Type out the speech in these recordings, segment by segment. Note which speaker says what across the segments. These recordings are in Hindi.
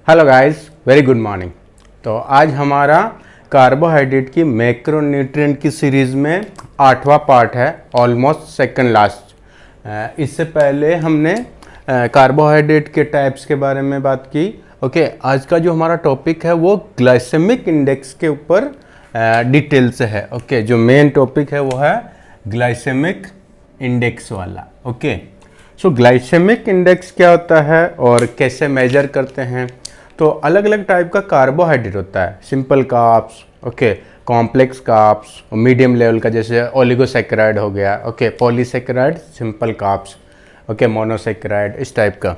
Speaker 1: Hello guys, very good morning. तो आज हमारा कार्बोहाइड्रेट की मैक्रोन्यूट्रिएंट की सीरीज़ में 8वां पार्ट है, ऑलमोस्ट सेकंड लास्ट। इससे पहले हमने कार्बोहाइड्रेट के टाइप्स के बारे में बात की। ओके, आज का जो हमारा टॉपिक है वो ग्लाइसेमिक इंडेक्स के ऊपर डिटेल से है। ओके, जो मेन टॉपिक है वो है ग्लाइसेमिक इंडेक्स वाला। ओके, सो ग्लाइसेमिक इंडेक्स क्या होता है और कैसे मेजर करते हैं। तो अलग अलग टाइप का कार्बोहाइड्रेट होता है, simple carbs, okay, complex carbs, medium level का जैसे ओलिगोसैकेराइड हो गया, okay, polysaccharide, simple carbs, okay, monosaccharide, इस टाइप का।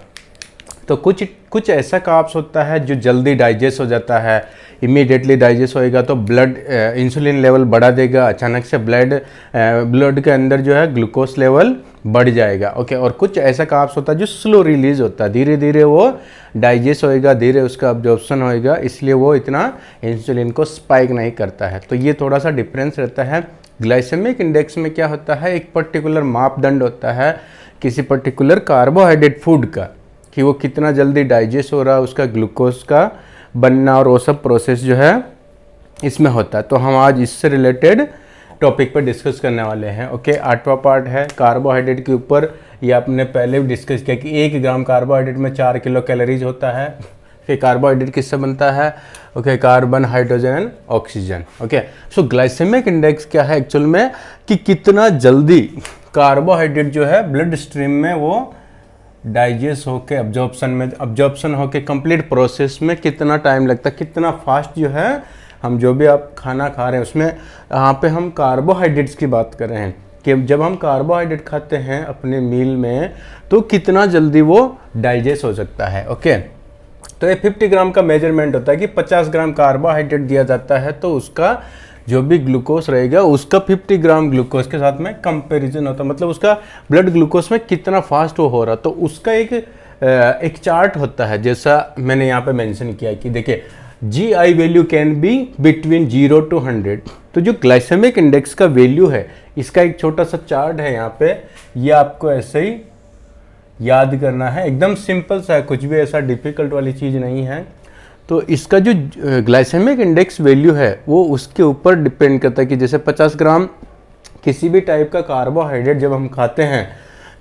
Speaker 1: तो कुछ ऐसा कार्ब्स होता है जो जल्दी डाइजेस्ट हो जाता है, इमीडिएटली डाइजेस्ट होएगा तो ब्लड इंसुलिन लेवल बढ़ा देगा, अचानक से ब्लड के अंदर जो है ग्लूकोज लेवल बढ़ जाएगा। ओके, और कुछ ऐसा कार्ब्स होता है जो स्लो रिलीज होता है, धीरे धीरे वो डाइजेस्ट होएगा, धीरे उसका अब्जॉर्प्शन होएगा, इसलिए वो इतना इंसुलिन को स्पाइक नहीं करता है। तो ये थोड़ा सा डिफरेंस रहता है। ग्लाइसेमिक इंडेक्स में क्या होता है, एक पर्टिकुलर मापदंड होता है किसी पर्टिकुलर कार्बोहाइड्रेट फूड का, कि वो कितना जल्दी डाइजेस्ट हो रहा है, उसका ग्लूकोज का बनना और वो सब प्रोसेस जो है इसमें होता है। तो हम आज इससे रिलेटेड टॉपिक पर डिस्कस करने वाले हैं। ओके, 8वां पार्ट है कार्बोहाइड्रेट के ऊपर। ये आपने पहले भी डिस्कस किया कि 1 ग्राम कार्बोहाइड्रेट में 4 किलो कैलोरीज होता है। फिर कार्बोहाइड्रेट किससे बनता है, okay, carbon, hydrogen and oxygen. Okay, so glycemic index क्या है एक्चुअल में, कि कितना जल्दी कार्बोहाइड्रेट जो है ब्लड स्ट्रीम में वो डाइजेस्ट होके अब्जॉर्प्शन होके कंप्लीट प्रोसेस में कितना टाइम लगता है, कितना फास्ट जो है हम जो भी आप खाना खा रहे हैं उसमें। यहाँ पे हम कार्बोहाइड्रेट्स की बात कर रहे हैं कि जब हम कार्बोहाइड्रेट खाते हैं अपने मील में तो कितना जल्दी वो डाइजेस्ट हो सकता है। ओके, तो ये 50 ग्राम का मेजरमेंट होता है कि 50 ग्राम कार्बोहाइड्रेट दिया जाता है तो उसका जो भी ग्लूकोज रहेगा उसका 50 ग्राम ग्लूकोज के साथ में कंपैरिजन होता है, मतलब उसका ब्लड ग्लूकोज में कितना फास्ट वो हो रहा। तो उसका एक चार्ट होता है, जैसा मैंने यहाँ पे मेंशन किया कि देखिए GI value can be between 0 to 100। तो जो ग्लाइसेमिक इंडेक्स का वैल्यू है इसका एक छोटा सा चार्ट है यहाँ पे, ये आपको ऐसे ही याद करना है, एकदम सिंपल सा है, कुछ भी ऐसा डिफिकल्ट वाली चीज़ नहीं है। तो इसका जो ग्लाइसेमिक इंडेक्स वैल्यू है वो उसके ऊपर डिपेंड करता है कि जैसे 50 ग्राम किसी भी टाइप का कार्बोहाइड्रेट जब हम खाते हैं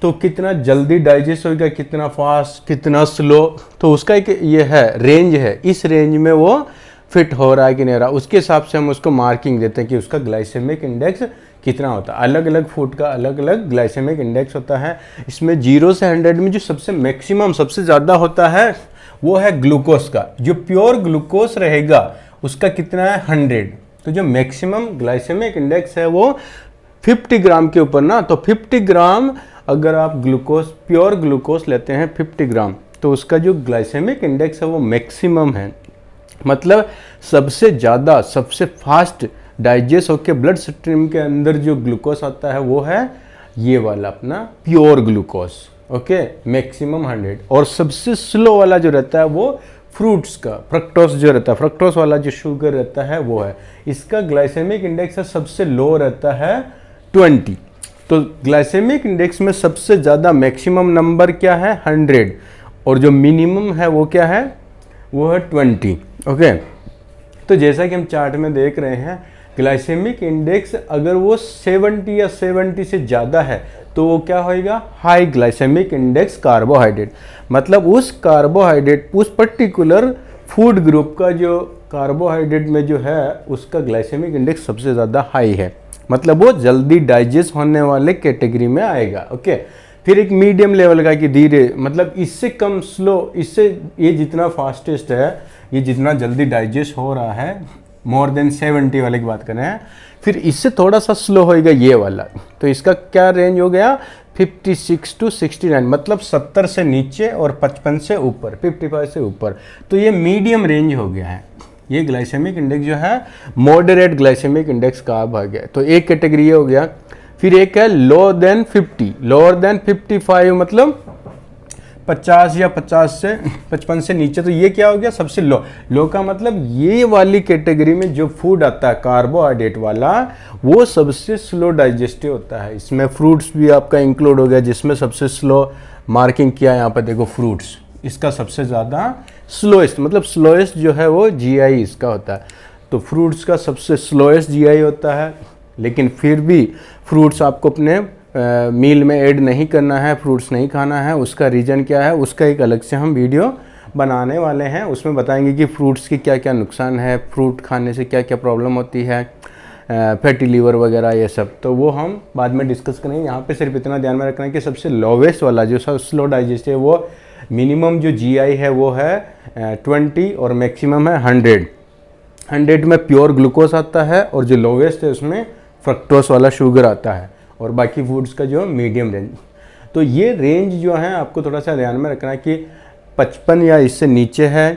Speaker 1: तो कितना जल्दी डाइजेस्ट होगा, कितना फास्ट, कितना स्लो। तो उसका एक ये है रेंज है, इस रेंज में वो फिट हो रहा है कि नहीं रहा, उसके हिसाब से हम उसको मार्किंग देते हैं कि उसका ग्लाइसेमिक इंडेक्स कितना होता है। अलग अलग फूड का अलग अलग ग्लाइसेमिक इंडेक्स होता है। इसमें 0 से 100 में जो सबसे मैक्सिमम सबसे ज़्यादा होता है वो है ग्लूकोज का। जो प्योर ग्लूकोज रहेगा उसका कितना है, 100। तो जो मैक्सिमम ग्लाइसेमिक इंडेक्स है वो 50 ग्राम के ऊपर ना, तो 50 ग्राम अगर आप ग्लूकोज प्योर ग्लूकोज लेते हैं 50 ग्राम तो उसका जो ग्लाइसेमिक इंडेक्स है वो मैक्सिमम है, मतलब सबसे ज़्यादा सबसे फास्ट डाइजेस्ट होकर ब्लड स्ट्रीम के अंदर जो ग्लूकोज आता है वो है ये वाला अपना प्योर ग्लूकोज। Okay, maximum 100। और सबसे स्लो वाला जो रहता है वो फ्रूट्स का फ्रक्टोस जो रहता है, फ्रक्टोस वाला जो शुगर रहता है वो है, इसका ग्लाइसेमिक इंडेक्स सबसे लो रहता है 20। तो ग्लाइसेमिक इंडेक्स में सबसे ज़्यादा मैक्सिमम नंबर क्या है, 100, और जो मिनिमम है वो क्या है, वो है 20। ओके, तो जैसा कि हम चार्ट में देख रहे हैं ग्लाइसेमिक इंडेक्स अगर वो 70 या 70 से ज़्यादा है तो वो क्या होएगा, हाई ग्लाइसेमिक इंडेक्स कार्बोहाइड्रेट, मतलब उस कार्बोहाइड्रेट उस पर्टिकुलर फूड ग्रुप का जो कार्बोहाइड्रेट में जो है उसका ग्लाइसेमिक इंडेक्स सबसे ज़्यादा हाई है, मतलब वो जल्दी डाइजेस्ट होने वाले कैटेगरी में आएगा। ओके, फिर एक मीडियम लेवल का कि धीरे, मतलब इससे कम स्लो, इससे ये जितना फास्टेस्ट है, ये जितना जल्दी डाइजेस्ट हो रहा है, मोर देन 70 वाले की बात कर रहे हैं। फिर इससे थोड़ा सा स्लो होएगा ये वाला, तो इसका क्या रेंज हो गया, 56 to 69, मतलब 70 से नीचे और 55 से ऊपर, 55 से ऊपर। तो ये मीडियम रेंज हो गया है। ये ग्लाइसेमिक इंडेक्स जो है मॉडरेट ग्लाइसेमिक इंडेक्स का भाग है। तो एक कैटेगरी ये हो गया। फिर एक है लो देन 50, लोअर देन 55, मतलब 50 या 55 से नीचे। तो ये क्या हो गया, सबसे लो। लो का मतलब ये वाली कैटेगरी में जो फूड आता है कार्बोहाइड्रेट वाला वो सबसे स्लो डाइजेस्टिव होता है। इसमें फ्रूट्स भी आपका इंक्लूड हो गया, जिसमें सबसे स्लो मार्किंग किया है यहाँ पर देखो, फ्रूट्स इसका सबसे ज़्यादा स्लोएस्ट, मतलब स्लोएस्ट जो है वो जीआई इसका होता है। तो फ्रूट्स का सबसे स्लोएस्ट जीआई होता है, लेकिन फिर भी फ्रूट्स आपको अपने मील में ऐड नहीं करना है, फ्रूट्स नहीं खाना है। उसका रीज़न क्या है, उसका एक अलग से हम वीडियो बनाने वाले हैं, उसमें बताएंगे कि फ्रूट्स की क्या क्या नुकसान है, फ्रूट खाने से क्या क्या प्रॉब्लम होती है, फैटी लीवर वगैरह ये सब, तो वो हम बाद में डिस्कस करेंगे। यहाँ पे सिर्फ इतना ध्यान में रखना है कि सबसे लोवेस्ट वाला जो सब स्लो डाइजेस्ट है, वो मिनिमम जो जीआई है वो है 20 और मैक्सिमम है 100 में प्योर ग्लूकोज आता है, और जो लोवेस्ट है उसमें फ्रक्टोस वाला शुगर आता है, और बाकी फूड्स का जो मीडियम रेंज। तो ये रेंज जो है आपको थोड़ा सा ध्यान में रखना है कि 55 या इससे नीचे है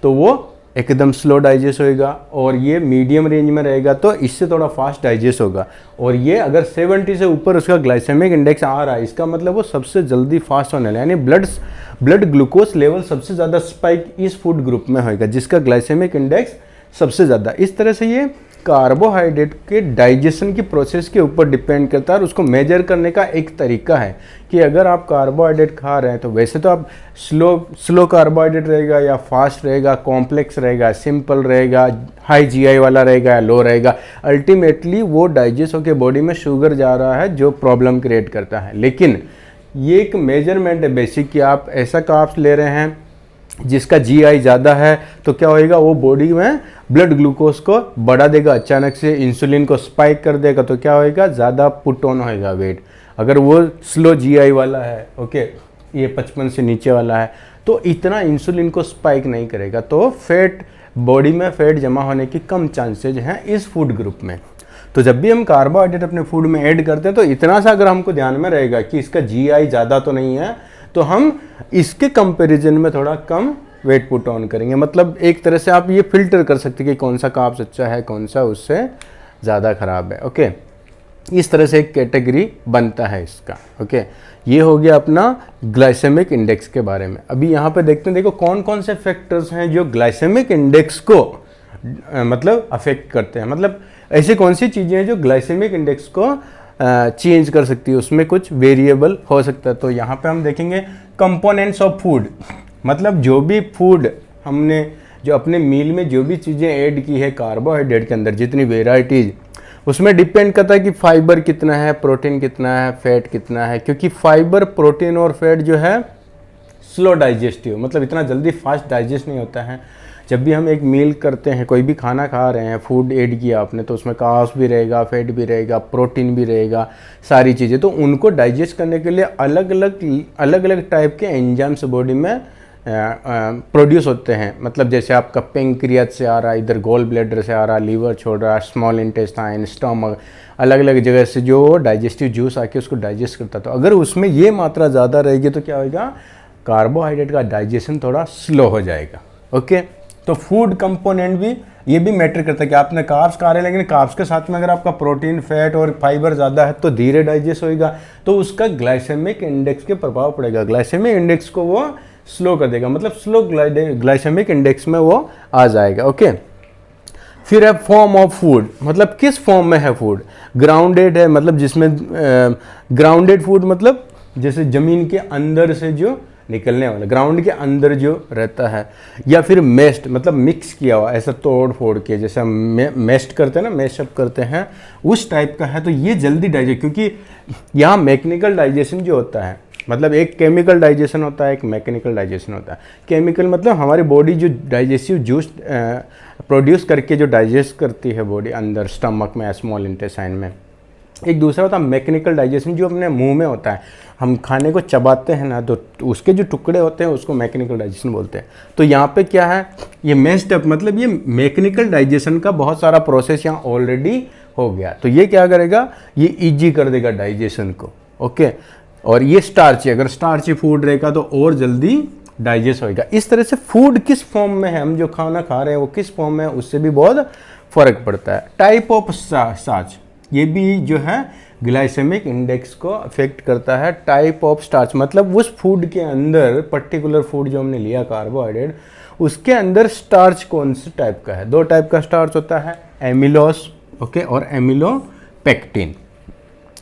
Speaker 1: तो वो एकदम स्लो डाइजेस्ट होएगा, और ये मीडियम रेंज में रहेगा तो इससे थोड़ा फास्ट डाइजेस्ट होगा। और ये अगर 70 से ऊपर उसका ग्लाइसेमिक इंडेक्स आ रहा है, इसका मतलब वो सबसे जल्दी फास्ट होने वाला है, यानी ब्लड ग्लूकोज लेवल सबसे ज़्यादा स्पाइक इस फूड ग्रुप में होएगा जिसका ग्लाइसेमिक इंडेक्स सबसे ज़्यादा। इस तरह से ये कार्बोहाइड्रेट के डाइजेशन की प्रोसेस के ऊपर डिपेंड करता है, और उसको मेजर करने का एक तरीका है कि अगर आप कार्बोहाइड्रेट खा रहे हैं तो वैसे तो आप स्लो कार्बोहाइड्रेट रहेगा या फास्ट रहेगा, कॉम्प्लेक्स रहेगा, सिंपल रहेगा, हाई जीआई वाला रहेगा या लो रहेगा, अल्टीमेटली वो डाइजेस्ट होकर बॉडी में शुगर जा रहा है जो प्रॉब्लम क्रिएट करता है। लेकिन ये एक मेजरमेंट है बेसिक कि आप ऐसा कार्ब्स ले रहे हैं जिसका जीआई ज़्यादा है, तो क्या होएगा, वो बॉडी में ब्लड ग्लूकोज को बढ़ा देगा, अचानक से इंसुलिन को स्पाइक कर देगा, तो क्या होएगा, ज़्यादा पुट ऑन होएगा वेट। अगर वो स्लो जीआई वाला है, ओके, ये 55 से नीचे वाला है, तो इतना इंसुलिन को स्पाइक नहीं करेगा, तो फैट बॉडी में फैट जमा होने की कम चांसेज हैं इस फूड ग्रुप में। तो जब भी हम कार्बोहाइड्रेट अपने फूड में ऐड करते हैं तो इतना सा अगर हमको ध्यान में रहेगा कि इसका जीआई ज़्यादा तो नहीं है, तो हम इसके कंपैरिजन में थोड़ा कम वेट पुट ऑन करेंगे। मतलब एक तरह से आप ये फिल्टर कर सकते हैं कि कौन सा कार्ब्स अच्छा है, कौन सा उससे ज़्यादा ख़राब है। ओके, इस तरह से एक कैटेगरी बनता है इसका। ओके, ये हो गया अपना ग्लाइसेमिक इंडेक्स के बारे में। अभी यहाँ पे देखते हैं, देखो कौन कौन से फैक्टर्स हैं जो ग्लाइसेमिक इंडेक्स को मतलब अफेक्ट करते हैं। मतलब ऐसी कौन सी चीज़ें हैं जो ग्लाइसेमिक इंडेक्स को चेंज कर सकती है, उसमें कुछ वेरिएबल हो सकता है। तो यहाँ पे हम देखेंगे कंपोनेंट्स ऑफ फूड, मतलब जो भी फूड हमने जो अपने मील में जो भी चीज़ें ऐड की है कार्बोहाइड्रेट के अंदर, जितनी वेराइटीज, उसमें डिपेंड करता है कि फाइबर कितना है, प्रोटीन कितना है, फैट कितना है। क्योंकि फाइबर, प्रोटीन और फैट जो है स्लो डाइजेस्टिव, मतलब इतना जल्दी फास्ट डाइजेस्ट नहीं होता है। जब भी हम एक मील करते हैं, कोई भी खाना खा रहे हैं, फूड ऐड किया आपने, तो उसमें कार्ब्स भी रहेगा, फैट भी रहेगा, प्रोटीन भी रहेगा, सारी चीज़ें। तो उनको डाइजेस्ट करने के लिए अलग अलग टाइप के एंजाइम्स बॉडी में प्रोड्यूस होते हैं। मतलब जैसे आपका पेंक्रियाज से आ रहा है, इधर गोल ब्लैडर से आ रहा है, लीवर छोड़ रहा है, स्मॉल इंटेस्टाइन, स्टमक, अलग अलग जगह से जो डाइजेस्टिव जूस आके उसको डाइजेस्ट करता है। तो अगर उसमें ये मात्रा ज़्यादा रहेगी तो क्या होगा, कार्बोहाइड्रेट का डाइजेशन थोड़ा स्लो हो जाएगा। ओके, तो फूड कंपोनेंट भी ये भी मैटर करता है कि आपने कार्ब्स खा रहे हैं, लेकिन कार्ब्स के साथ में अगर आपका प्रोटीन, फैट और फाइबर ज़्यादा है तो धीरे डाइजेस्ट होएगा, तो उसका ग्लाइसेमिक इंडेक्स के प्रभाव पड़ेगा। ग्लाइसेमिक इंडेक्स को वो स्लो कर देगा, मतलब स्लो ग्लाइसेमिक इंडेक्स में वो आ जाएगा। ओके, फिर है फॉर्म ऑफ फूड, मतलब किस फॉर्म में है फूड। ग्राउंडेड है, मतलब जिसमें ग्राउंडेड फूड मतलब जैसे ज़मीन के अंदर से जो निकलने वाला, ग्राउंड के अंदर जो रहता है, या फिर मेस्ड, मतलब मिक्स किया हुआ, ऐसा तोड़ फोड़ के जैसे हम मेस्ट करते हैं ना, मैशअप करते हैं, उस टाइप का है। तो ये जल्दी डाइजेस्ट, क्योंकि यहाँ मैकेनिकल डाइजेशन जो होता है, मतलब एक केमिकल डाइजेशन होता है, एक मैकेनिकल डाइजेशन होता है। केमिकल मतलब हमारी बॉडी जो डाइजेस्टिव जूस प्रोड्यूस करके जो डाइजेस्ट करती है बॉडी अंदर स्टमक में, स्मॉल इंटेस्टाइन में। एक दूसरा होता है मैकेनिकल डाइजेशन, जो अपने मुंह में होता है, हम खाने को चबाते हैं ना, तो उसके जो टुकड़े होते हैं उसको मैकेनिकल डाइजेशन बोलते हैं। तो यहाँ पे क्या है, ये मेस्ड अप, मतलब ये मैकेनिकल डाइजेशन का बहुत सारा प्रोसेस यहाँ ऑलरेडी हो गया। तो ये क्या करेगा, ये ईजी कर देगा डाइजेशन को। ओके, और ये स्टार्ची, अगर स्टार्ची फूड रहेगा तो और जल्दी डाइजेस्ट होएगा। इस तरह से फूड किस फॉर्म में है, हम जो खाना खा रहे हैं वो किस फॉर्म में है, उससे भी बहुत फर्क पड़ता है। टाइप ऑफ स्टार्च, ये भी जो है ग्लाइसेमिक इंडेक्स को अफेक्ट करता है। टाइप ऑफ स्टार्च मतलब उस फूड के अंदर, पर्टिकुलर फूड जो हमने लिया कार्बोहाइड्रेट, उसके अंदर स्टार्च कौन से टाइप का है। दो टाइप का स्टार्च होता है, एमिलोस, ओके, और एमिलोपेक्टिन।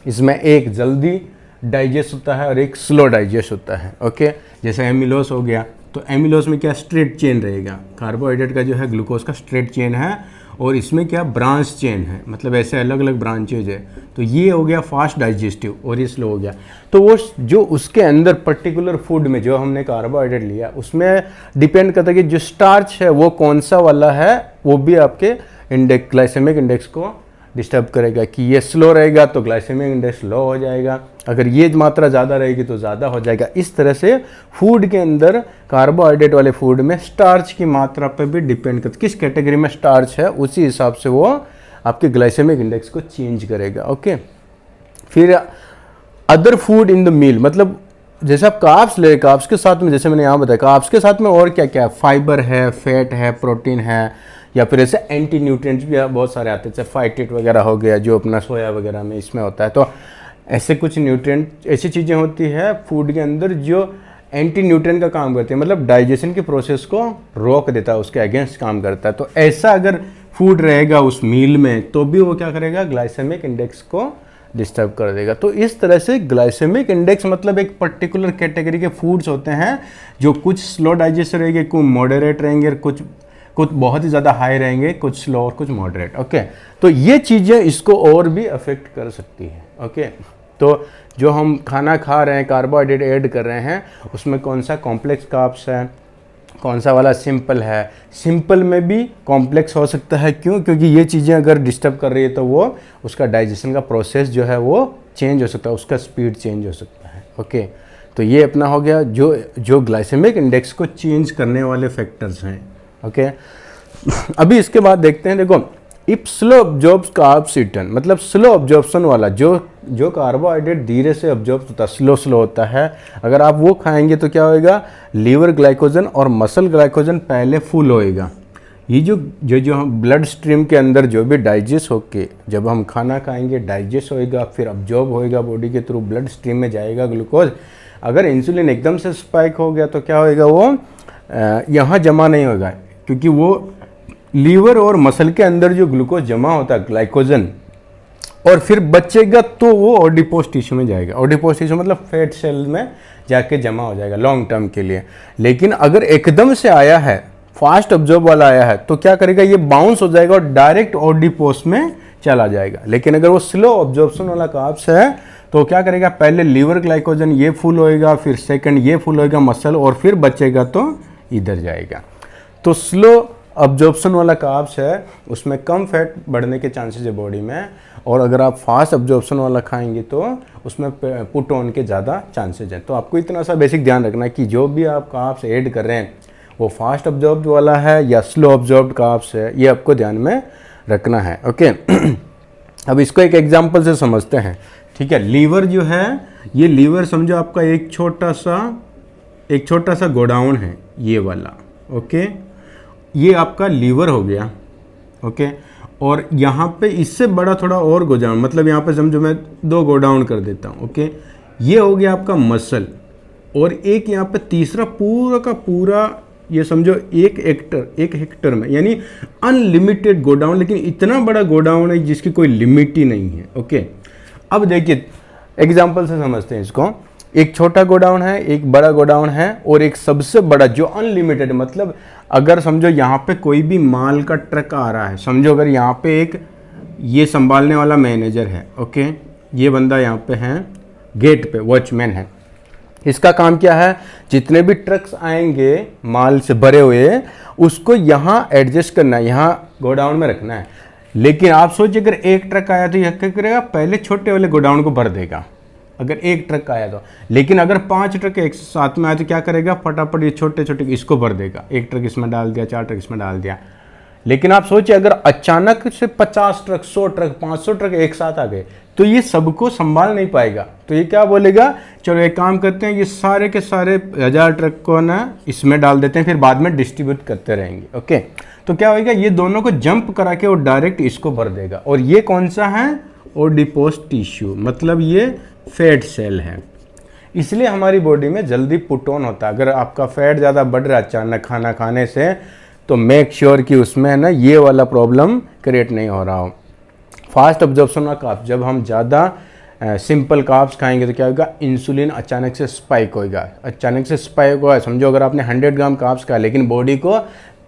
Speaker 1: इसमें एक जल्दी डाइजेस्ट होता है और एक स्लो डाइजेस्ट होता है। ओके, जैसे एमिलोस हो गया, तो एमिलोज में क्या स्ट्रेट चेन रहेगा, कार्बोहाइड्रेट का जो है ग्लूकोज का स्ट्रेट चेन है, और इसमें क्या ब्रांच चेन है, मतलब ऐसे अलग अलग ब्रांचेज है। तो ये हो गया फास्ट डाइजेस्टिव और ये स्लो हो गया। तो वो जो उसके अंदर पर्टिकुलर फूड में जो हमने कार्बोहाइड्रेट लिया उसमें डिपेंड करता है कि जो स्टार्च है वो कौन सा वाला है, वो भी आपके इंडेक्स ग्लाइसेमिक इंडेक्स को डिस्टर्ब करेगा। कि ये स्लो रहेगा तो ग्लाइसेमिक इंडेक्स लो हो जाएगा, अगर ये मात्रा ज़्यादा रहेगी तो ज़्यादा हो जाएगा। इस तरह से फूड के अंदर कार्बोहाइड्रेट वाले फूड में स्टार्च की मात्रा पर भी डिपेंड करता है, किस कैटेगरी में स्टार्च है उसी हिसाब से वो आपके ग्लाइसेमिक इंडेक्स को चेंज करेगा। ओके, फिर other food in the meal, मतलब जैसे आप कार्ब्स ले, कार्ब्स के साथ में जैसे मैंने यहाँ बताया कार्ब्स के साथ में और क्या क्या है, फाइबर है, फैट है, प्रोटीन है, या फिर ऐसे एंटी न्यूट्रिएंट्स भी बहुत सारे आते हैं, जैसे फाइटेट वगैरह हो गया जो अपना सोया वगैरह में इसमें होता है। तो ऐसे कुछ न्यूट्रिएंट ऐसी चीज़ें होती है फूड के अंदर जो एंटी न्यूट्रिएंट का काम करती है, मतलब डाइजेशन की प्रोसेस को रोक देता है, उसके अगेंस्ट काम करता है। तो ऐसा अगर फूड रहेगा उस मील में तो भी वो क्या करेगा, ग्लाइसेमिक इंडेक्स को डिस्टर्ब कर देगा। तो इस तरह से ग्लाइसेमिक इंडेक्स मतलब एक पर्टिकुलर कैटेगरी के फूड्स होते हैं जो कुछ स्लो डाइजेस्ट रहेंगे, कुछ मॉडरेट रहेंगे, कुछ बहुत ही ज़्यादा हाई रहेंगे, कुछ स्लो और कुछ मॉडरेट। ओके, तो ये चीज़ें इसको और भी अफेक्ट कर सकती है। ओके, तो जो हम खाना खा रहे हैं, कार्बोहाइड्रेट ऐड कर रहे हैं, उसमें कौन सा कॉम्प्लेक्स कार्ब्स है, कौन सा वाला सिंपल है। सिंपल में भी कॉम्प्लेक्स हो सकता है, क्यों? क्योंकि ये चीज़ें अगर डिस्टर्ब कर रही है तो वो उसका डाइजेशन का प्रोसेस जो है वो चेंज हो सकता है, उसका स्पीड चेंज हो सकता है। ओके, तो ये अपना हो गया जो ग्लाइसेमिक इंडेक्स को चेंज करने वाले फैक्टर्स हैं। ओके, अभी इसके बाद देखते हैं, देखो if slow absorbs carbs eaten, मतलब स्लो ऑब्जॉर्प्शन वाला जो कार्बोहाइड्रेट धीरे से ऑब्जॉर्ब होता है, स्लो होता है, अगर आप वो खाएंगे तो क्या होएगा, लीवर ग्लाइकोजन और मसल ग्लाइकोजन पहले फुल होएगा। ये जो हम ब्लड स्ट्रीम के अंदर जो भी डाइजेस्ट होके जब हम खाना खाएंगे डाइजेस्ट होएगा, फिर ऑब्जॉर्ब होएगा बॉडी के थ्रू, ब्लड स्ट्रीम में जाएगा ग्लूकोज। अगर इंसुलिन एकदम से स्पाइक हो गया तो क्या होएगा, वो यहाँ जमा नहीं होगा, क्योंकि वो लीवर और मसल के अंदर जो ग्लूकोज जमा होता है ग्लाइकोजन, और फिर बचेगा तो वो ऑडिपोस टिश्यू में जाएगा। ऑडिपोस टिश्यू मतलब फैट सेल में जाके जमा हो जाएगा लॉन्ग टर्म के लिए। लेकिन अगर एकदम से आया है, फास्ट ऑब्जॉर्ब वाला आया है, तो क्या करेगा, ये बाउंस हो जाएगा और डायरेक्ट ऑडिपोस में चला जाएगा। लेकिन अगर वो स्लो ऑब्जॉर्प्शन वाला कार्ब्स है तो क्या करेगा, पहले लीवर ग्लाइकोजन ये फुल होएगा, फिर सेकंड ये फुल होएगा मसल, और फिर बचेगा तो इधर जाएगा। तो स्लो अब्जॉर्प्शन वाला कार्ब्स है उसमें कम फैट बढ़ने के चांसेस है बॉडी में, और अगर आप फास्ट अब्जॉर्प्शन वाला खाएंगे तो उसमें पुट ऑन के ज़्यादा चांसेस हैं। तो आपको इतना सा बेसिक ध्यान रखना है कि जो भी आप कार्ब्स ऐड कर रहे हैं वो फास्ट अब्जॉर्ब्ड वाला है या स्लो अब्जॉर्ब्ड कार्ब्स है, ये आपको ध्यान में रखना है। ओके, अब इसको एक एग्जाम्पल से समझते हैं। ठीक है, लीवर जो है, ये लीवर समझो आपका एक छोटा सा गोडाउन है ये वाला। ओके, ये आपका लीवर हो गया। ओके, और यहाँ पे इससे बड़ा थोड़ा और गोडाउन, मतलब यहाँ पे समझो मैं 2 गोडाउन कर देता हूँ। ओके, ये हो गया आपका मसल, और एक यहाँ पे तीसरा पूरा का पूरा, ये समझो 1 हेक्टर में, यानी अनलिमिटेड गोडाउन, लेकिन इतना बड़ा गोडाउन है जिसकी कोई लिमिट ही नहीं है। ओके, अब देखिए एग्जाम्पल से समझते हैं इसको। एक छोटा गोडाउन है, एक बड़ा गोडाउन है, और एक सबसे बड़ा जो अनलिमिटेड, मतलब अगर समझो यहाँ पे कोई भी माल का ट्रक आ रहा है, समझो अगर यहाँ पे एक ये संभालने वाला मैनेजर है। ओके, ये बंदा यहाँ पे है, गेट पे वॉचमैन है, इसका काम क्या है, जितने भी ट्रक्स आएंगे माल से भरे हुए उसको यहाँ एडजस्ट करना है, यहाँ गोडाउन में रखना है। लेकिन आप सोचिए अगर एक ट्रक आया तो यह क्या करेगा, पहले छोटे वाले गोडाउन को भर देगा अगर एक ट्रक आया तो। लेकिन अगर 5 ट्रक एक साथ में आए तो क्या करेगा, फटाफट ये छोटे छोटे इसको भर देगा, एक ट्रक इसमें डाल दिया, 4 ट्रक इसमें डाल दिया। लेकिन आप सोचिए अगर अचानक से 50 ट्रक, 100 ट्रक, 500 ट्रक एक साथ आ गए तो ये सबको संभाल नहीं पाएगा। तो ये क्या बोलेगा, चलो एक काम करते हैं, ये सारे के सारे 1000 ट्रक को ना इसमें डाल देते हैं, फिर बाद में डिस्ट्रीब्यूट करते रहेंगे। ओके, तो क्या होगा, ये दोनों को जंप करा के वो डायरेक्ट इसको भर देगा। और ये कौन सा है, ओडिपोस टिश्यू, मतलब ये फैट सेल है। इसलिए हमारी बॉडी में जल्दी पुट ऑन होता है। अगर आपका फैट ज़्यादा बढ़ रहा है अचानक खाना खाने से, तो मेक श्योर कि उसमें ना ये वाला प्रॉब्लम क्रिएट नहीं हो रहा हो। फास्ट अब्जॉर्प्शन का जब हम ज़्यादा सिंपल कार्ब्स खाएंगे तो क्या होगा, इंसुलिन अचानक से स्पाइक होगा। अचानक से स्पाइक होगा, समझो अगर आपने 100 ग्राम कार्ब्स खाया लेकिन बॉडी को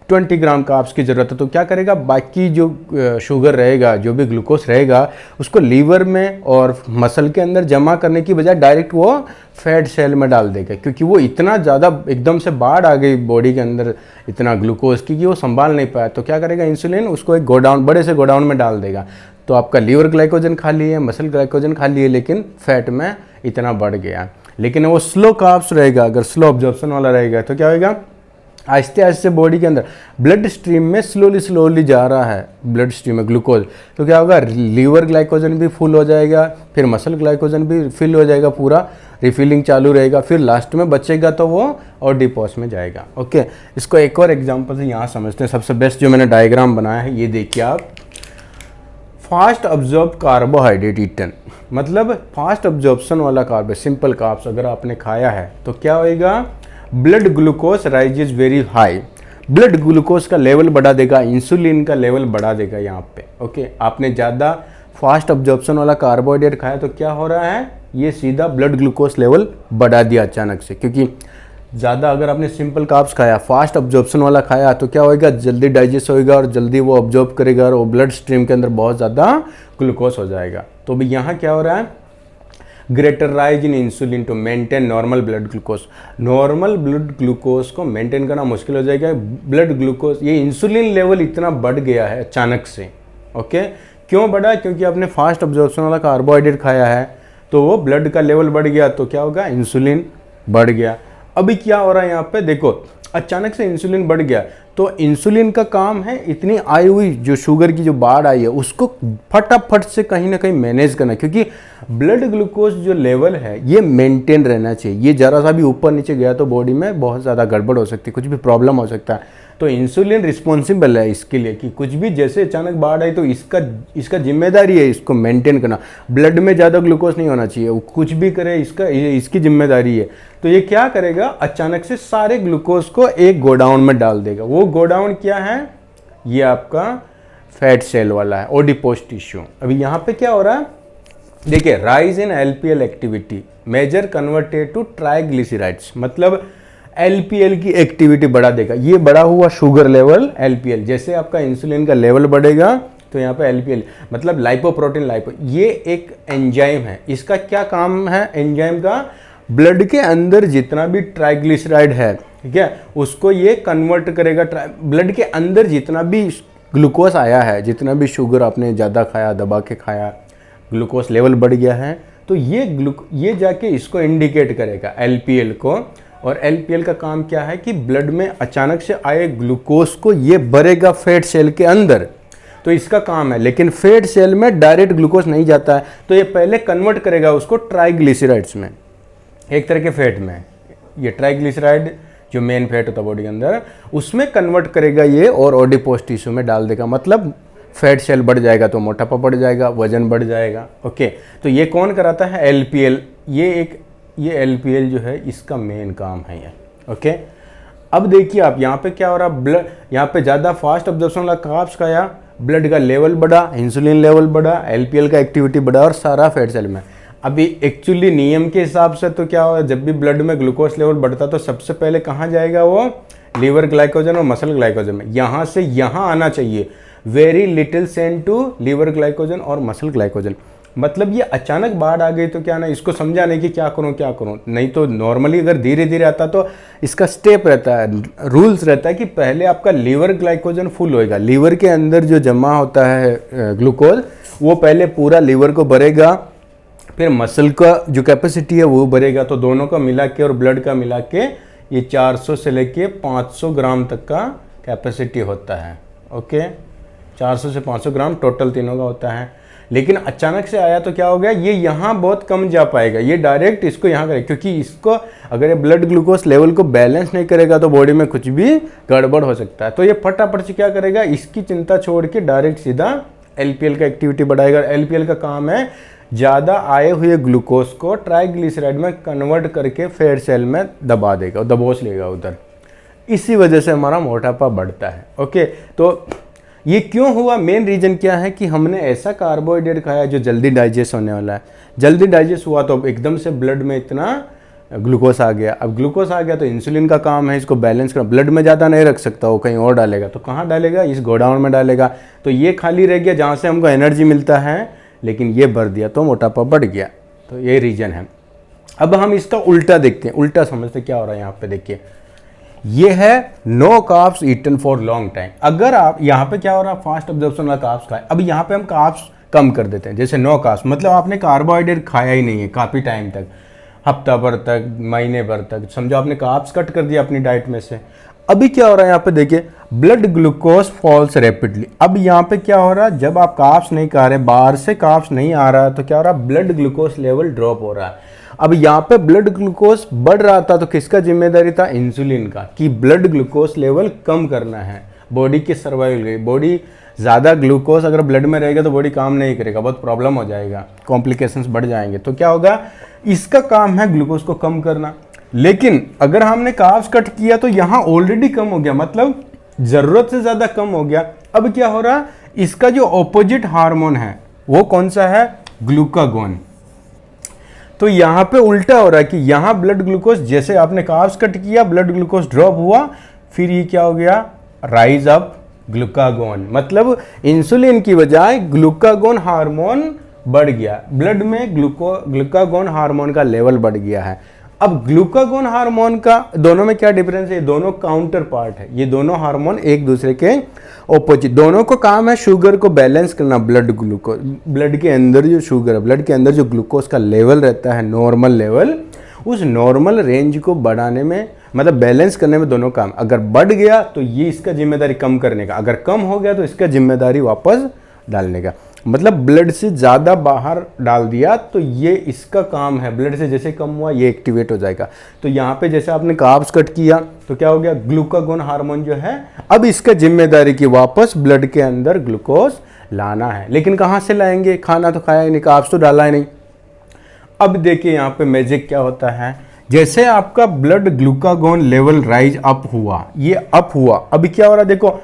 Speaker 1: 20 ग्राम कार्ब्स की ज़रूरत है, तो क्या करेगा, बाकी जो शुगर रहेगा, जो भी ग्लूकोज रहेगा, उसको लीवर में और मसल के अंदर जमा करने की बजाय डायरेक्ट वो फैट सेल में डाल देगा, क्योंकि वो इतना ज़्यादा एकदम से बाढ़ आ गई बॉडी के अंदर इतना ग्लूकोज की कि वो संभाल नहीं पाया। तो क्या करेगा, इंसुलिन उसको एक गोडाउन, बड़े से गोडाउन में डाल देगा। तो आपका लीवर ग्लाइकोजन खाली है, मसल ग्लाइकोजन खाली है, लेकिन फैट में इतना बढ़ गया। लेकिन वो स्लो कार्ब्स रहेगा, अगर स्लो ऑब्जॉर्प्शन वाला रहेगा तो क्या होगा, आहिस्ते आहिस्ते बॉडी के अंदर ब्लड स्ट्रीम में स्लोली जा रहा है, ब्लड स्ट्रीम में ग्लूकोज, तो क्या होगा, लीवर ग्लाइकोजन भी फुल हो जाएगा, फिर मसल ग्लाइकोजन भी फिल हो जाएगा, पूरा रिफिलिंग चालू रहेगा, फिर लास्ट में बचेगा तो वो ऑडिपोस में जाएगा। ओके, इसको एक और एग्जांपल से यहाँ समझते हैं। सबसे बेस्ट जो मैंने डायग्राम बनाया है, ये देखिए आप, फास्ट ऑब्जॉर्ब कार्बोहाइड्रेट ईटन, मतलब फास्ट ऑब्जॉर्प्शन वाला कार्ब, सिंपल कार्ब्स अगर आपने खाया है तो क्या होएगा, blood glucose rises very high, blood glucose का लेवल बढ़ा देगा, इंसुलिन का लेवल बढ़ा देगा यहाँ पे। ओके, आपने ज़्यादा फास्ट ऑब्जॉर्प्शन वाला कार्बोहाइड्रेट खाया तो क्या हो रहा है, ये सीधा ब्लड ग्लूकोज लेवल बढ़ा दिया अचानक से, क्योंकि ज़्यादा अगर आपने सिंपल कार्ब्स खाया, फास्ट ऑब्जॉर्प्शन वाला खाया तो क्या होएगा, जल्दी डाइजेस्ट होएगा और जल्दी वो ऑब्जॉर्ब करेगा और वो ब्लड स्ट्रीम के अंदर बहुत ज़्यादा ग्लूकोज हो जाएगा। तो भी यहाँ क्या हो रहा है, greater rise in insulin to maintain normal blood glucose, normal blood glucose को मेंटेन करना मुश्किल हो जाएगा। ब्लड ग्लूकोज, ये इंसुलिन लेवल इतना बढ़ गया है अचानक से। ओके, क्यों बढ़ा, क्योंकि आपने फास्ट ऑब्जॉर्प्शन वाला कार्बोहाइड्रेट खाया है तो वो ब्लड का लेवल बढ़ गया, तो क्या होगा, इंसुलिन बढ़ गया। अभी क्या हो रहा है यहाँ पे देखो, अचानक से इंसुलिन बढ़ गया, तो इंसुलिन का काम है इतनी आई हुई जो शुगर की जो बाढ़ आई है उसको फटाफट से कहीं ना कहीं मैनेज करना, क्योंकि ब्लड ग्लूकोज जो लेवल है ये मेंटेन रहना चाहिए। ये ज़रा सा भी ऊपर नीचे गया तो बॉडी में बहुत ज़्यादा गड़बड़ हो सकती है, कुछ भी प्रॉब्लम हो सकता है। तो इंसुलिन रिस्पॉन्सिबल है इसके लिए कि कुछ भी जैसे अचानक बाढ़ आई तो इसका जिम्मेदारी है इसको मेंटेन करना। ब्लड में ज़्यादा ग्लूकोज नहीं होना चाहिए, वो कुछ भी करे इसकी जिम्मेदारी है। तो ये क्या करेगा, अचानक से सारे ग्लूकोज को एक गोडाउन में डाल देगा। वो गोडाउन क्या है, ये आपका फैट सेल वाला है, ओडिपोस टिश्यू। अभी यहाँ पे क्या हो रहा है, देखिए, rise in LPL activity major converted to triglycerides, मतलब एलपीएल की एक्टिविटी बढ़ा देगा। ये बढ़ा हुआ शुगर लेवल एलपीएल, जैसे आपका इंसुलिन का लेवल बढ़ेगा तो यहाँ पे एलपीएल मतलब लाइपोप्रोटीन ये एक एंजाइम है। इसका क्या काम है एंजाइम का, ब्लड के अंदर जितना भी ट्राइग्लिसराइड है, ठीक है, उसको ये कन्वर्ट करेगा। ब्लड के अंदर जितना भी ग्लूकोज आया है, जितना भी शुगर आपने ज़्यादा खाया, दबा के खाया, ग्लूकोज लेवल बढ़ गया है, तो ये जाके इसको इंडिकेट करेगा एलपीएल को। और एलपीएल का काम क्या है कि ब्लड में अचानक से आए ग्लूकोज को ये भरेगा फैट सेल के अंदर, तो इसका काम है। लेकिन फैट सेल में डायरेक्ट ग्लूकोज नहीं जाता है, तो ये पहले कन्वर्ट करेगा उसको ट्राइग्लिसराइड्स में, एक तरह के फैट में। ये ट्राइग्लिसराइड जो मेन फैट होता है बॉडी के अंदर, उसमें कन्वर्ट करेगा ये और ओडिपोस टिश्यू में डाल देगा। मतलब फैट सेल बढ़ जाएगा तो मोटापा बढ़ जाएगा, वजन बढ़ जाएगा। ओके, तो ये कौन कराता है, एलपीएल। ये एलपीएल जो है इसका मेन काम है ये। ओके, अब देखिए आप यहाँ पे क्या हो रहा है, ब्लड यहाँ पे ज़्यादा फास्ट ऑब्जॉर्प्शन वाला कार्ब्स खाया, ब्लड का लेवल बढ़ा, इंसुलिन लेवल बढ़ा, एलपीएल का एक्टिविटी बढ़ा और सारा फैट सेल में। अभी एक्चुअली नियम के हिसाब से तो क्या हो, जब भी ब्लड में ग्लूकोज लेवल बढ़ता तो सबसे पहले कहाँ जाएगा, वो लीवर ग्लाइकोजन और मसल ग्लाइकोजन में। यहाँ से यहाँ आना चाहिए, very little send to liver glycogen और मसल ग्लाइकोजन। मतलब ये अचानक बाढ़ आ गई तो क्या ना, इसको समझाने की क्या करूँ, नहीं तो नॉर्मली अगर धीरे धीरे आता तो इसका स्टेप रहता है, रूल्स रहता है कि पहले आपका लीवर ग्लाइकोजन फुल होएगा। लीवर के अंदर जो जमा होता है ग्लूकोज वो पहले पूरा लीवर को भरेगा, फिर मसल का जो कैपेसिटी है वो भरेगा, तो दोनों का मिला के और ब्लड का मिला के ये 400 से लेके 500 ग्राम तक का कैपेसिटी होता है। ओके, 400 से 500 ग्राम टोटल तीनों का होता है। लेकिन अचानक से आया तो क्या हो गया, ये यहाँ बहुत कम जा पाएगा, ये डायरेक्ट इसको यहाँ करेगा, क्योंकि इसको अगर ये ब्लड ग्लूकोज लेवल को बैलेंस नहीं करेगा तो बॉडी में कुछ भी गड़बड़ हो सकता है। तो ये फटाफट से क्या करेगा, इसकी चिंता छोड़ के डायरेक्ट सीधा एलपीएल का एक्टिविटी बढ़ाएगा। एलपीएल का काम है ज़्यादा आए हुए ग्लूकोज को ट्राइग्लिसराइड में कन्वर्ट करके फैट सेल में दबा देगा, दबोच लेगा उधर। इसी वजह से हमारा मोटापा बढ़ता है। ओके, तो ये क्यों हुआ, मेन रीज़न क्या है कि हमने ऐसा कार्बोहाइड्रेट खाया जो जल्दी डाइजेस्ट होने वाला है। जल्दी डाइजेस्ट हुआ तो एकदम से ब्लड में इतना ग्लूकोज आ गया। अब ग्लूकोज आ गया तो इंसुलिन का काम है इसको बैलेंस करना। ब्लड में ज़्यादा नहीं रख सकता, वो कहीं और डालेगा, तो कहाँ डालेगा, इस गोडाउन में डालेगा। तो ये खाली रह गया जहाँ से हमको एनर्जी मिलता है, लेकिन ये भर दिया तो मोटापा बढ़ गया। तो ये रीज़न है। अब हम इसका उल्टा देखते हैं, उल्टा समझते क्या हो रहा है यहाँ पे देखिए। ये है no carbs eaten for long time. अगर आप यहाँ पे क्या हो रहा है, फास्ट अब्जॉर्प्शन वाला कार्ब्स खाए। अब यहाँ पे हम कार्ब्स कम कर देते हैं, जैसे नो कार्ब्स मतलब आपने कार्बोहाइड्रेट खाया ही नहीं है काफ़ी टाइम तक, हफ्ता भर तक, महीने भर तक, समझो आपने कार्ब्स कट कर दिया अपनी डाइट में से। अभी क्या हो रहा है यहाँ पे देखिए, ब्लड ग्लूकोज फॉल्स रैपिडली। अब यहाँ पे क्या हो रहा है, जब आप कार्ब्स नहीं खा रहे, बाहर से कार्ब्स नहीं आ रहा, तो क्या हो रहा है, ब्लड ग्लूकोज लेवल ड्रॉप हो रहा है। अब यहाँ पे ब्लड ग्लूकोज बढ़ रहा था तो किसका जिम्मेदारी था, इंसुलिन का, कि ब्लड ग्लूकोज लेवल कम करना है बॉडी के सर्वाइवल के। बॉडी ज़्यादा ग्लूकोज अगर ब्लड में रहेगा तो बॉडी काम नहीं करेगा, बहुत प्रॉब्लम हो जाएगा, कॉम्प्लिकेशंस बढ़ जाएंगे। तो क्या होगा, इसका काम है ग्लूकोज को कम करना। लेकिन अगर हमने कार्ब्स कट किया तो यहाँ ऑलरेडी कम हो गया, मतलब ज़रूरत से ज़्यादा कम हो गया। अब क्या हो रहा, इसका जो ऑपोजिट हार्मोन है वो कौन सा है, ग्लूकागोन। तो यहाँ पे उल्टा हो रहा है कि यहाँ ब्लड ग्लूकोज, जैसे आपने कार्ब्स कट किया ब्लड ग्लूकोज ड्रॉप हुआ, फिर ये क्या हो गया, राइज अप ग्लूकागोन, मतलब इंसुलिन की बजाय ग्लूकागोन हार्मोन बढ़ गया, ब्लड में ग्लूकागोन हार्मोन का लेवल बढ़ गया है। अब ग्लूकागोन हार्मोन का दोनों में क्या डिफरेंस है, ये दोनों काउंटर पार्ट है, ये दोनों हार्मोन एक दूसरे के ऑपोजिट। दोनों को काम है शुगर को बैलेंस करना, ब्लड ग्लूकोज, ब्लड के अंदर जो शुगर है, ब्लड के अंदर जो ग्लूकोज का लेवल रहता है नॉर्मल लेवल, उस नॉर्मल रेंज को बढ़ाने में, मतलब बैलेंस करने में दोनों काम। अगर बढ़ गया तो ये इसका जिम्मेदारी कम करने का, अगर कम हो गया तो इसका जिम्मेदारी वापस डालने का। मतलब ब्लड से ज़्यादा बाहर डाल दिया तो ये इसका काम है, ब्लड से जैसे कम हुआ ये एक्टिवेट हो जाएगा। तो यहाँ पे जैसे आपने कार्ब्स कट किया तो क्या हो गया, ग्लूकागोन हार्मोन जो है अब इसका जिम्मेदारी कि वापस ब्लड के अंदर ग्लूकोज लाना है। लेकिन कहाँ से लाएंगे, खाना तो खाया ही नहीं, कार्ब्स तो डाला ही नहीं। अब देखिए यहाँ पे मैजिक क्या होता है, जैसे आपका blood glucagon level rise up हुआ, ये अप हुआ, अभी क्या हो रहा है देखो,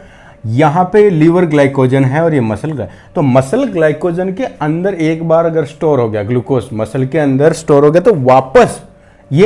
Speaker 1: यहाँ पे लीवर ग्लाइकोजन है और ये मसल तो मसल ग्लाइकोजन के अंदर एक बार अगर स्टोर हो गया ग्लूकोज, मसल के अंदर स्टोर हो गया, तो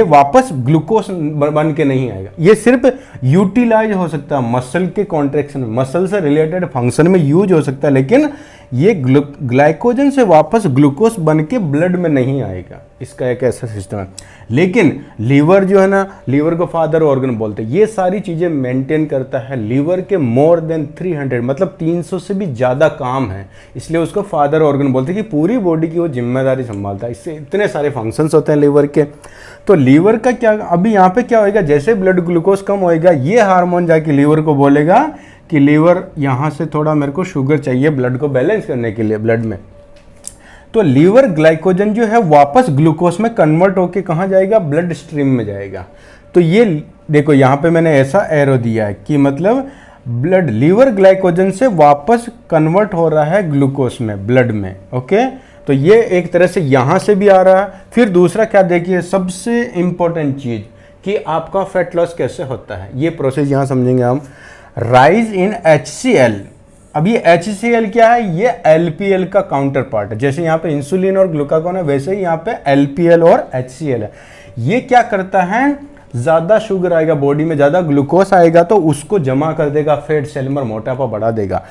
Speaker 1: वापस ग्लूकोज बन के नहीं आएगा, ये सिर्फ यूटिलाइज हो सकता है मसल के कॉन्ट्रैक्शन में, मसल से रिलेटेड फंक्शन में यूज हो सकता है, लेकिन ये ग्लाइकोजन से वापस ग्लूकोज बन के ब्लड में नहीं आएगा। इसका एक ऐसा सिस्टम है। लेकिन लीवर जो है ना, लीवर को फादर ऑर्गन बोलते हैं, ये सारी चीज़ें मेंटेन करता है। लीवर के मोर देन 300 मतलब 300 से भी ज़्यादा काम है, इसलिए उसको फादर ऑर्गन बोलते हैं कि पूरी बॉडी की वो जिम्मेदारी संभालता है। इससे इतने सारे फंक्शंस होते हैं लीवर के। तो लीवर का क्या, अभी यहाँ पे क्या होएगा, जैसे ब्लड ग्लूकोज कम होएगा, ये हार्मोन जाके लीवर को बोलेगा कि लीवर यहाँ से थोड़ा मेरे को शुगर चाहिए ब्लड को बैलेंस करने के लिए ब्लड में। तो लीवर ग्लाइकोजन जो है वापस ग्लूकोज में कन्वर्ट होके कहाँ जाएगा, ब्लड स्ट्रीम में जाएगा। तो ये देखो यहाँ पे मैंने ऐसा एरो दिया है कि मतलब ब्लड लीवर ग्लाइकोजन से वापस कन्वर्ट हो रहा है ग्लूकोज में, ब्लड में। ओके, तो ये एक तरह से यहाँ से भी आ रहा है। फिर दूसरा क्या देखिए, सबसे इंपॉर्टेंट चीज़ कि आपका फैट लॉस कैसे होता है, ये प्रोसेस यहाँ समझेंगे हम। Rise in HCl। अब ये HCl क्या है, ये LPL का काउंटर पार्ट है। जैसे यहाँ पे इंसुलिन और ग्लूकागोन है, वैसे ही यहाँ पे LPL और HCl है। ये क्या करता है, ज़्यादा शुगर आएगा बॉडी में, ज़्यादा ग्लूकोज आएगा तो उसको जमा कर देगा फैट सेल में, मोटापा बढ़ा देगा।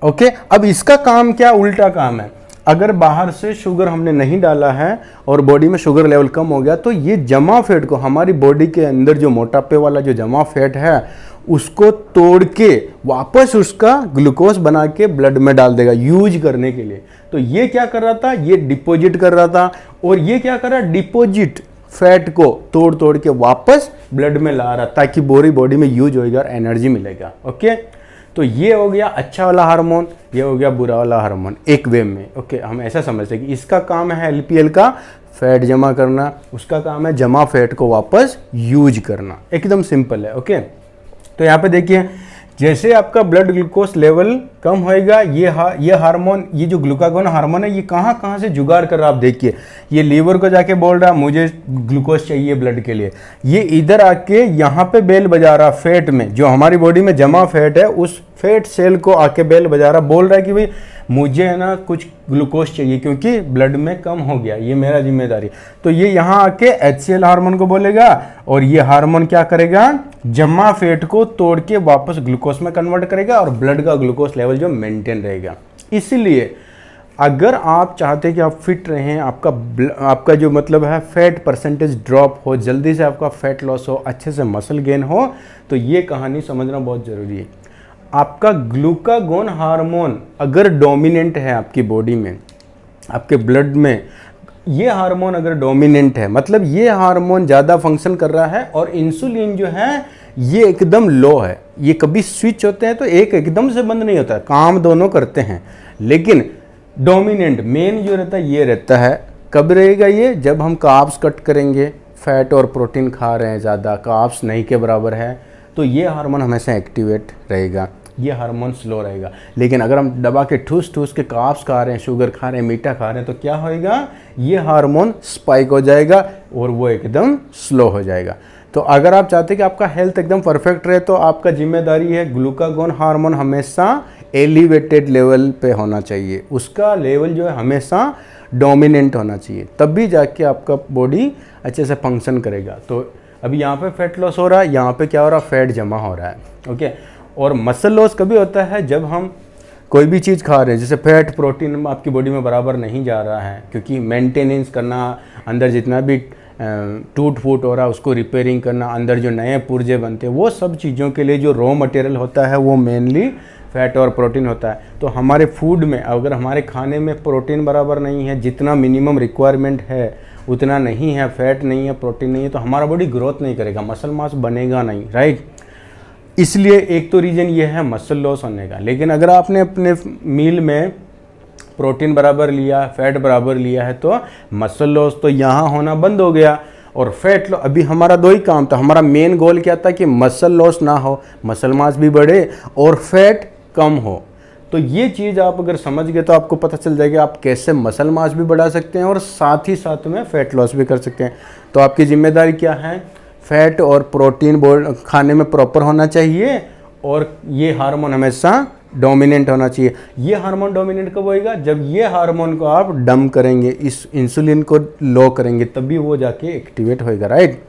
Speaker 1: ओके, अब इसका काम क्या, उल्टा काम है। अगर बाहर से शुगर हमने नहीं डाला है और बॉडी में शुगर लेवल कम हो गया, तो ये जमा फैट को, हमारी बॉडी के अंदर जो मोटापे वाला जो जमा फैट है उसको तोड़ के वापस उसका ग्लूकोज बना के ब्लड में डाल देगा यूज करने के लिए। तो ये क्या कर रहा था, ये डिपॉजिट कर रहा था, और ये क्या कर रहा है, डिपॉजिट फैट को तोड़ तोड़ के वापस ब्लड में ला रहा, ताकि पूरी बॉडी में यूज होएगा और एनर्जी मिलेगा। ओके, तो ये हो गया अच्छा वाला हार्मोन, ये हो गया बुरा वाला हार्मोन, एक वे में। ओके, हम ऐसा समझते हैं कि इसका काम है LPL का फैट जमा करना, उसका काम है जमा फैट को वापस यूज करना। एकदम सिंपल है। ओके, तो यहाँ पे देखिए, जैसे आपका ब्लड ग्लूकोज लेवल कम होएगा। ये हार्मोन, ये जो ग्लूकागोन हार्मोन है, ये कहाँ कहाँ से जुगाड़ कर रहा है आप देखिए। ये लीवर को जाके बोल रहा है मुझे ग्लूकोज चाहिए ब्लड के लिए, ये इधर आके यहाँ पे बेल बजा रहा फैट में, जो हमारी बॉडी में जमा फैट है उस फैट सेल को आके बेल बजा रहा, बोल रहा है कि भाई मुझे है ना कुछ ग्लूकोज चाहिए क्योंकि ब्लड में कम हो गया, ये मेरा जिम्मेदारी। तो ये यहाँ आके HCl हार्मोन को बोलेगा और ये हार्मोन क्या करेगा, जमा फैट को तोड़ के वापस ग्लूकोज में कन्वर्ट करेगा और ब्लड का ग्लूकोज लेवल जो मेंटेन रहेगा। इसलिए अगर आप चाहते हैं कि आप फिट रहें, आपका जो मतलब है फैट परसेंटेज ड्रॉप हो, जल्दी से आपका फैट लॉस हो, अच्छे से मसल गेन हो, तो ये कहानी समझना बहुत ज़रूरी है। आपका ग्लूकागोन हार्मोन अगर डोमिनेंट है आपकी बॉडी में, आपके ब्लड में, ये हार्मोन अगर डोमिनेंट है मतलब ये हार्मोन ज़्यादा फंक्शन कर रहा है और इंसुलिन जो है ये एकदम लो है। ये कभी स्विच होते हैं तो एक एकदम से बंद नहीं होता, काम दोनों करते हैं, लेकिन डोमिनेंट मेन जो रहता है ये रहता है। कब रहेगा ये, जब हम कार्ब्स कट करेंगे, फैट और प्रोटीन खा रहे हैं ज़्यादा, कार्ब्स नहीं के बराबर है, तो ये हार्मोन हमेशा एक्टिवेट रहेगा, ये हार्मोन स्लो रहेगा। लेकिन अगर हम दबा के ठूस ठूस के कार्ब्स खा रहे हैं, शुगर खा रहे हैं, मीठा खा रहे हैं, तो क्या होएगा, ये हार्मोन स्पाइक हो जाएगा और वो एकदम स्लो हो जाएगा। तो अगर आप चाहते हैं कि आपका हेल्थ एकदम परफेक्ट रहे तो आपका जिम्मेदारी है ग्लूकागोन हार्मोन हमेशा एलिवेटेड लेवल पे होना चाहिए, उसका लेवल जो है हमेशा डोमिनेंट होना चाहिए, तब भी जाके आपका बॉडी अच्छे से फंक्शन करेगा। तो अभी यहाँ पे फैट लॉस हो रहा है, यहाँ पे क्या हो रहा है, फैट जमा हो रहा है, ओके। और मसल लॉस कभी होता है जब हम कोई भी चीज़ खा रहे हैं, जैसे फैट प्रोटीन आपकी बॉडी में बराबर नहीं जा रहा है, क्योंकि मेंटेनेंस करना, अंदर जितना भी टूट फूट हो रहा है उसको रिपेयरिंग करना, अंदर जो नए पुर्जे बनते हैं, वो सब चीज़ों के लिए जो रॉ मटेरियल होता है वो मेनली फैट और प्रोटीन होता है। तो हमारे फूड में अगर हमारे खाने में प्रोटीन बराबर नहीं है, जितना मिनिमम रिक्वायरमेंट है उतना नहीं है, फैट नहीं है, प्रोटीन नहीं है, तो हमारा बॉडी ग्रोथ नहीं करेगा, मसल मास बनेगा नहीं, राइट। इसलिए एक तो रीज़न ये है मसल लॉस होने का। लेकिन अगर आपने अपने मील में प्रोटीन बराबर लिया, फैट बराबर लिया है, तो मसल लॉस तो यहाँ होना बंद हो गया। और फैट लॉस, अभी हमारा दो ही काम था, हमारा मेन गोल क्या था कि मसल लॉस ना हो, मसल मास भी बढ़े और फैट कम हो। तो ये चीज़ आप अगर समझ गए तो आपको पता चल जाएगा आप कैसे मसल मास भी बढ़ा सकते हैं और साथ ही साथ में फैट लॉस भी कर सकते हैं। तो आपकी जिम्मेदारी क्या है, फैट और प्रोटीन खाने में प्रॉपर होना चाहिए और ये हार्मोन हमेशा डोमिनेंट होना चाहिए। ये हार्मोन डोमिनेंट कब होएगा, जब ये हार्मोन को आप डम करेंगे, इस इंसुलिन को लो करेंगे, तभी वो जाके एक्टिवेट होएगा, राइट।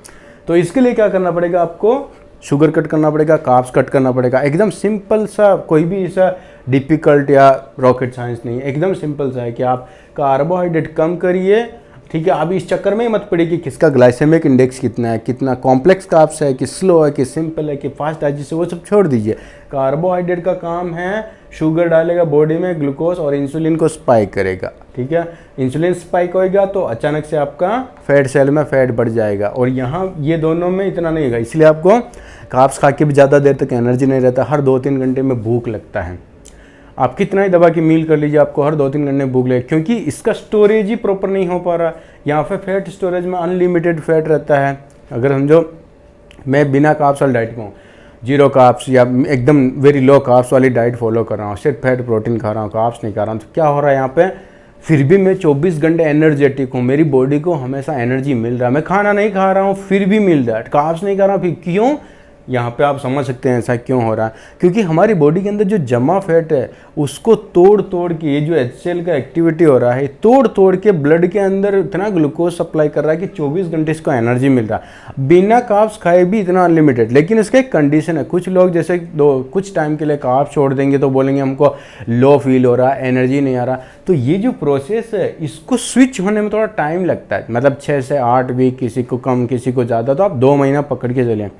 Speaker 1: तो इसके लिए क्या करना पड़ेगा, आपको शुगर कट करना पड़ेगा, कार्ब्स कट करना पड़ेगा। एकदम सिंपल सा, कोई भी ऐसा डिफ़िकल्ट या रॉकेट साइंस नहीं है, एकदम सिंपल सा है कि आप कार्बोहाइड्रेट कम करिए, ठीक है। आप इस चक्कर में ही मत पड़े कि किसका ग्लाइसेमिक इंडेक्स कितना है, कितना कॉम्प्लेक्स कार्ब्स है, कि स्लो है, कि सिंपल है, कि फास्ट डाइजेस्ट है, वो सब छोड़ दीजिए। कार्बोहाइड्रेट का काम है शुगर डालेगा बॉडी में, ग्लूकोज और इंसुलिन को स्पाइक करेगा, ठीक है। इंसुलिन स्पाइक होएगा तो अचानक से आपका फैट सेल में फैट बढ़ जाएगा और यहाँ ये दोनों में इतना नहीं होगा। इसलिए आपको कार्ब्स खा के भी ज़्यादा देर तक एनर्जी नहीं रहता, हर 2-3 घंटे में भूख लगता है। आप कितना ही दबा की मील कर लीजिए, आपको हर 2-3 घंटे में भूख लगे, क्योंकि इसका स्टोरेज ही प्रॉपर नहीं हो पा रहा। यहाँ पे फैट स्टोरेज में अनलिमिटेड फैट रहता है। अगर समझो मैं बिना कार्ब्स वाली डाइट में हूँ, 0 कार्ब्स या एकदम वेरी लो कार्ब्स वाली डाइट फॉलो कर रहा हूँ, सिर्फ फैट प्रोटीन खा रहा हूँ, कार्ब्स नहीं खा रहा हूँ, तो क्या हो रहा है यहाँ पे, फिर भी मैं 24 घंटे एनर्जेटिक हूँ, मेरी बॉडी को हमेशा एनर्जी मिल रहा है, मैं खाना नहीं खा रहा हूँ फिर भी मिल रहा है, कार्ब्स नहीं खा रहा हूँ फिर क्यों। यहाँ पे आप समझ सकते हैं ऐसा क्यों हो रहा है, क्योंकि हमारी बॉडी के अंदर जो जमा फैट है उसको तोड़ तोड़ के, ये जो HCl का एक्टिविटी हो रहा है, तोड़ तोड़ के ब्लड के अंदर इतना ग्लूकोज सप्लाई कर रहा है कि 24 घंटे इसको एनर्जी मिल रहा है, बिना कार्ब्स खाए भी इतना अनलिमिटेड। लेकिन इसका एक कंडीशन है, कुछ लोग जैसे कुछ टाइम के लिए कार्ब्स छोड़ देंगे तो बोलेंगे हमको लो फील हो रहा है, एनर्जी नहीं आ रहा। तो ये जो प्रोसेस है इसको स्विच होने में थोड़ा टाइम लगता है, मतलब 6 से 8 वीक, किसी को कम किसी को ज़्यादा, तो आप 2 महीना पकड़ के चलें,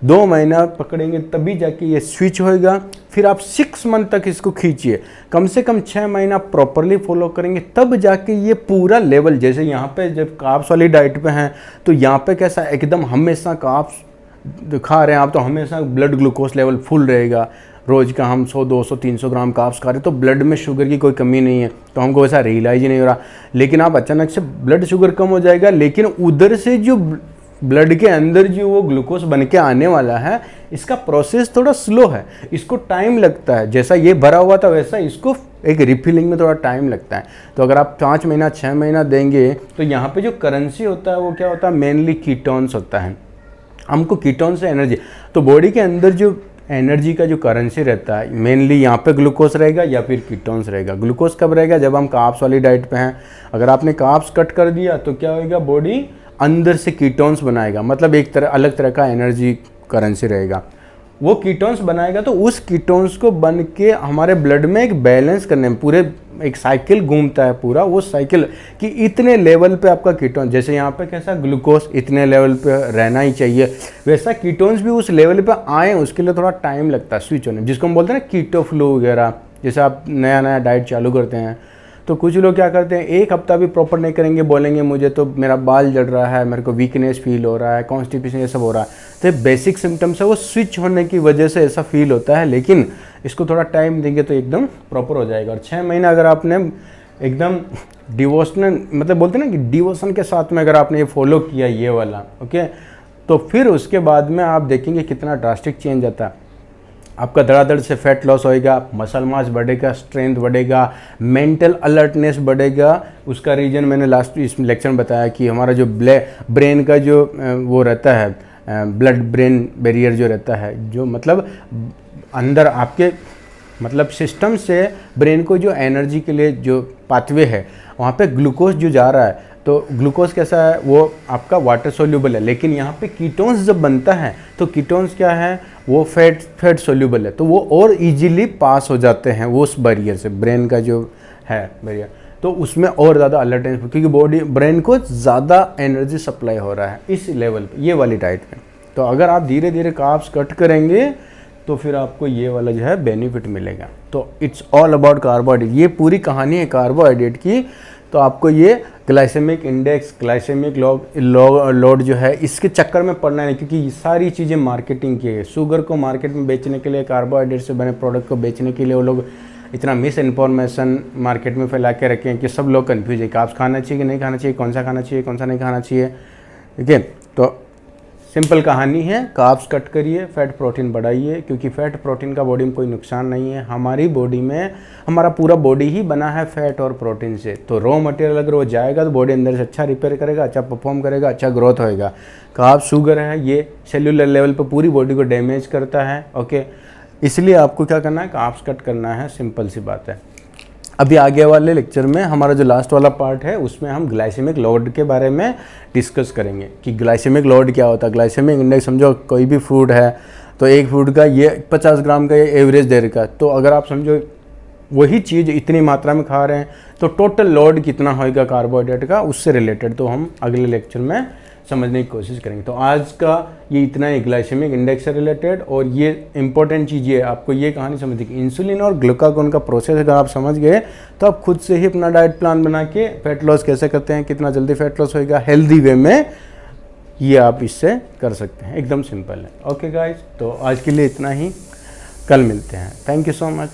Speaker 1: 2 महीना पकड़ेंगे तभी जाके ये स्विच होएगा। फिर आप 6 मंथ तक इसको खींचिए, कम से कम 6 महीना प्रॉपरली फॉलो करेंगे तब जाके ये पूरा लेवल, जैसे यहाँ पे जब कार्ब्स वाली डाइट पे हैं तो यहाँ पे कैसा एकदम हमेशा कार्ब्स खा रहे हैं आप तो हमेशा ब्लड ग्लूकोज लेवल फुल रहेगा, रोज़ का हम 100, 200, 300 ग्राम कार्ब्स खा रहे हैं तो ब्लड में शुगर की कोई कमी नहीं है, तो हमको ऐसा रियलाइज ही नहीं हो रहा। लेकिन आप अचानक से ब्लड शुगर कम हो जाएगा, लेकिन उधर से जो ब्लड के अंदर जो वो ग्लूकोज बन के आने वाला है, इसका प्रोसेस थोड़ा स्लो है, इसको टाइम लगता है। जैसा ये भरा हुआ था वैसा इसको एक रिफिलिंग में थोड़ा टाइम लगता है। तो अगर आप 5 महीना 6 महीना देंगे तो यहाँ पे जो करेंसी होता है वो क्या होता है, मेनली कीटोन्स होता है। हमको कीटोन से एनर्जी, तो बॉडी के अंदर जो एनर्जी का जो करेंसी रहता है मेनली यहाँ पे ग्लूकोज रहेगा या फिर कीटोन्स रहेगा। ग्लूकोज कब रहेगा, जब हम कार्ब्स वाली डाइट पे हैं। अगर आपने कार्ब्स कट कर दिया तो क्या होगा, बॉडी अंदर से कीटोन्स बनाएगा, मतलब एक तरह अलग तरह का एनर्जी करेंसी रहेगा। वो कीटोन्स बनाएगा तो उस कीटोन्स को बन के हमारे ब्लड में एक बैलेंस करने में पूरे एक साइकिल घूमता है पूरा, वो साइकिल कि इतने लेवल पे आपका कीटोन, जैसे यहाँ पे कैसा ग्लूकोज इतने लेवल पे रहना ही चाहिए, वैसा कीटोन्स भी उस लेवल पे आए, उसके लिए थोड़ा टाइम लगता है स्विच होने, जिसको हम बोलते हैं ना कीटो फ्लो वगैरह। जैसे आप नया नया डाइट चालू करते हैं तो कुछ लोग क्या करते हैं, एक हफ्ता भी प्रॉपर नहीं करेंगे, बोलेंगे मुझे तो मेरा बाल जल रहा है, मेरे को वीकनेस फील हो रहा है, कॉन्स्टिपेशन ये सब हो रहा है। तो ये बेसिक सिम्टम्स है, वो स्विच होने की वजह से ऐसा फील होता है, लेकिन इसको थोड़ा टाइम देंगे तो एकदम प्रॉपर हो जाएगा। और 6 महीना अगर आपने एकदम डिवोशनल, मतलब बोलते हैं ना कि डिवोशन के साथ में अगर आपने ये फॉलो किया ये वाला, ओके, तो फिर उसके बाद में आप देखेंगे कितना ड्रास्टिक चेंज आता है। आपका धड़ाधड़ से फैट लॉस होएगा, मसल मास बढ़ेगा, स्ट्रेंथ बढ़ेगा, मेंटल अलर्टनेस बढ़ेगा। उसका रीजन मैंने लास्ट इस लेक्चर में बताया कि हमारा जो ब्रेन का जो वो रहता है, ब्लड ब्रेन बैरियर जो रहता है, जो मतलब अंदर आपके मतलब सिस्टम से ब्रेन को जो एनर्जी के लिए जो पाथवे है वहाँ पे ग्लूकोज जो जा रहा है, तो ग्लूकोज कैसा है, वो आपका वाटर सोल्यूबल है। लेकिन यहाँ पे कीटोन्स जब बनता है तो कीटोन्स क्या है, वो फैट सोल्यूबल है, तो वो और इजीली पास हो जाते हैं वो उस बैरियर से, ब्रेन का जो है बैरियर, तो उसमें और ज़्यादा अलर्टनेस, क्योंकि ब्रेन को ज़्यादा एनर्जी सप्लाई हो रहा है इस लेवल पे, ये वाली डाइट में। तो अगर आप धीरे धीरे कार्ब्स कट करेंगे तो फिर आपको ये वाला जो है बेनिफिट मिलेगा। तो इट्स ऑल अबाउट कार्बोहाइड्रेट, ये पूरी कहानी है कार्बोहाइड्रेट की। तो आपको ये ग्लाइसेमिक इंडेक्स, ग्लाइसेमिक लोड जो है, इसके चक्कर में पड़ना नहीं, क्योंकि ये सारी चीज़ें मार्केटिंग की है। शुगर को मार्केट में बेचने के लिए, कार्बोहाइड्रेट से बने प्रोडक्ट को बेचने के लिए वो लोग इतना मिस इन्फॉर्मेशन मार्केट में फैला के रखे हैं कि सब लोग कन्फ्यूज है कि आप खाना चाहिए कि नहीं खाना चाहिए, कौन सा खाना चाहिए, कौन सा नहीं खाना चाहिए। ठीक है, तो सिंपल कहानी है, कार्ब्स कट करिए, फैट प्रोटीन बढ़ाइए, क्योंकि फैट प्रोटीन का बॉडी में कोई नुकसान नहीं है। हमारी बॉडी में हमारा पूरा बॉडी ही बना है फैट और प्रोटीन से, तो रॉ मटेरियल अगर वो जाएगा तो बॉडी अंदर से अच्छा रिपेयर करेगा, अच्छा परफॉर्म करेगा, अच्छा ग्रोथ होएगा। कार्ब्स शुगर है, ये सेल्यूलर लेवल पर पूरी बॉडी को डैमेज करता है, ओके, इसलिए आपको क्या करना है, कार्ब्स कट करना है, सिंपल सी बात है। अभी आगे वाले लेक्चर में हमारा जो लास्ट वाला पार्ट है उसमें हम ग्लाइसेमिक लोड के बारे में डिस्कस करेंगे कि ग्लाइसेमिक लोड क्या होता है। ग्लाइसेमिक इंडेक्स, समझो कोई भी फूड है तो एक फूड का ये 50 ग्राम का ये एवरेज दे रखा है, तो अगर आप समझो वही चीज़ इतनी मात्रा में खा रहे हैं तो टोटल लोड कितना होएगा कार्बोहाइड्रेट का, उससे रिलेटेड तो हम अगले लेक्चर में समझने की कोशिश करेंगे। तो आज का ये इतना ही ग्लाइसेमिक इंडेक्स से रिलेटेड, और ये इंपॉर्टेंट चीज़ ये आपको ये कहानी समझ कि इंसुलिन और ग्लूकागोन का प्रोसेस अगर आप समझ गए तो आप खुद से ही अपना डाइट प्लान बना के फैट लॉस कैसे करते हैं, कितना जल्दी फैट लॉस होएगा हेल्दी वे में, ये आप इससे कर सकते हैं। एकदम सिंपल है। ओके गाइज, तो आज के लिए इतना ही, कल मिलते हैं। Thank you so much.